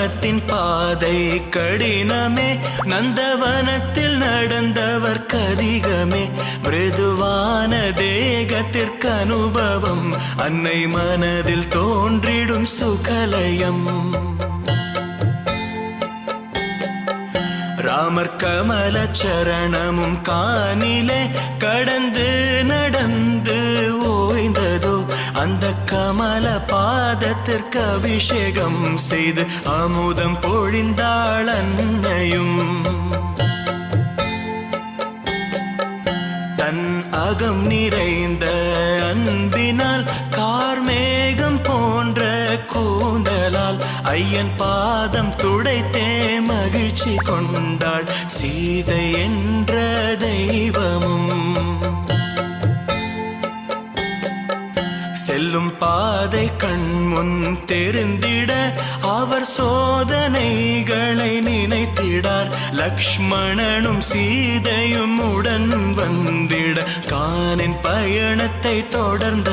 பயணத்தின் பாதை கடினமே, நந்தவனத்தில் நடந்தவர் கதிகமே. மிருதுவான தேகத்திற்கு அனுபவம், அன்னை மனதில் தோன்றிடும் சுகலயம். ராமர் கமல சரணமும் காணிலே கடந்து நடந்து ஓய்ந்ததோ, அந்த கமல பாதத்திற்கு அபிஷேகம் செய்து அமுதம் பொழிந்தாள் அன்னையும். தன் அகம் நிறைந்த அன்பினால் கார்மேகம் போன்ற கூந்தலால் ஐயன் பாதம் துடைத்தே மகிழ்ச்சி கொண்டாள் சீதை என்ற தெய்வமும். செல்லும் பாதை கண்முன் தெரிந்திட அவர் சோதனைகளை நினைத்திடார். லக்ஷ்மணனும் சீதையும் உடன் வந்திட கானின் பயணத்தை தொடர்ந்த